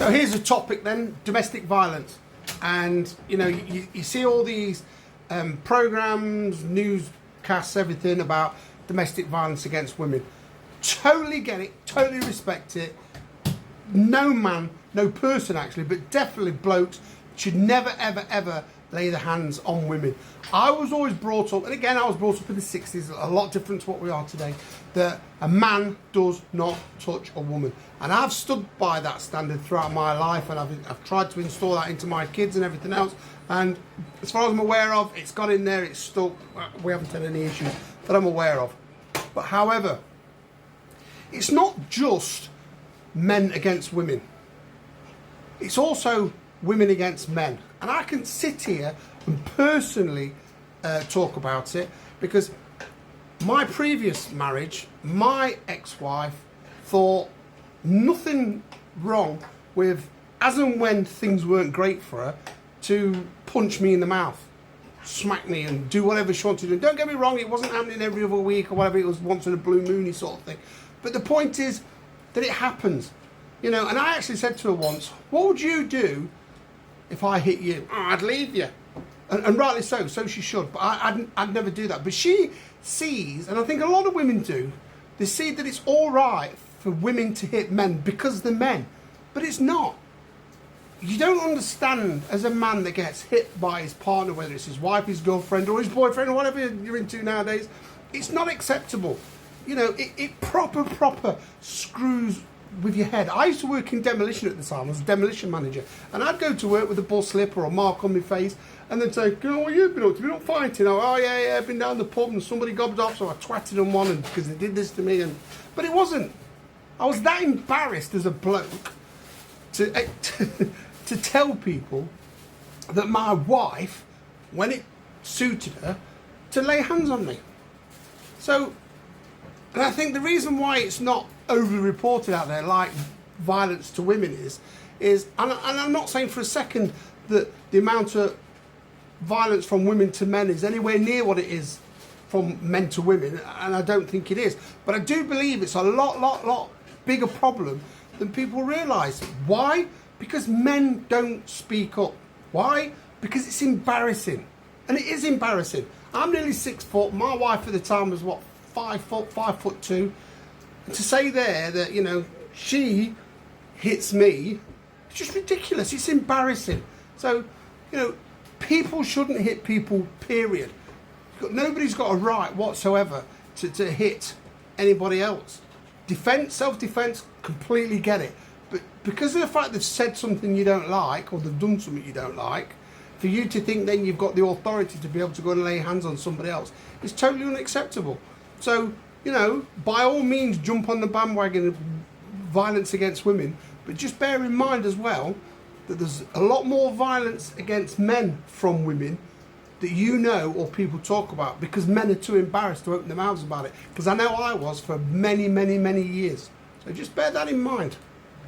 So here's a topic then, domestic violence. And, you know, you see all these programs, newscasts, everything about domestic violence against women. Totally get it, totally respect it. No man, no person actually, but definitely blokes should never, ever, ever lay their hands on women. I was always brought up, and again, I was brought up in the 60s, a lot different to what we are today, that a man does not touch a woman. And I've stood by that standard throughout my life, and I've tried to install that into my kids and everything else. And as far as I'm aware of, it's got in there, it's stuck. We haven't had any issues that I'm aware of. But however, it's not just men against women. It's also women against men. And I can sit here and personally talk about it, because my previous marriage, my ex-wife thought nothing wrong with, as and when things weren't great for her, to punch me in the mouth, smack me and do whatever she wanted to do. Don't get me wrong, it wasn't happening every other week or whatever, it was once in a blue moony sort of thing. But the point is that it happens, you know. And I actually said to her once, what would you do if I hit you? Oh, I'd leave you. And rightly so she should, but I'd never do that. But she sees, and I think a lot of women do, they see that it's all right for women to hit men because they're men. But it's not. You don't understand, as a man that gets hit by his partner, whether it's his wife, his girlfriend, or his boyfriend, or whatever you're into nowadays, it's not acceptable. You know, it proper screws with your head. I used to work in demolition at the time. I was a demolition manager, and I'd go to work with a bull slip or a mark on my face, and then say, "Oh, what you been up to? Been up fighting?" Oh yeah, I've been down the pub and somebody gobbed off, so I twatted them one, and because they did this to me. But it wasn't. I was that embarrassed as a bloke to to tell people that my wife, when it suited her, to lay hands on me. So, and I think the reason why it's not over-reported out there, like violence to women is, and I'm not saying for a second that the amount of violence from women to men is anywhere near what it is from men to women, and I don't think it is. But I do believe it's a lot bigger problem than people realise. Why? Because men don't speak up. Why? Because it's embarrassing. And it is embarrassing. I'm nearly 6 foot. My wife at the time was, what, 5 foot, 5'2". And to say there that, you know, she hits me, it's just ridiculous. It's embarrassing. So, you know, people shouldn't hit people, period. Nobody's got a right whatsoever to hit anybody else. Defence, self-defence, completely get it. But because of the fact they've said something you don't like, or they've done something you don't like, for you to think then you've got the authority to be able to go and lay hands on somebody else, is totally unacceptable. So, you know, by all means jump on the bandwagon of violence against women, but just bear in mind as well that there's a lot more violence against men from women that you know or people talk about, because men are too embarrassed to open their mouths about it. Because I know I was for many years. So just bear that in mind.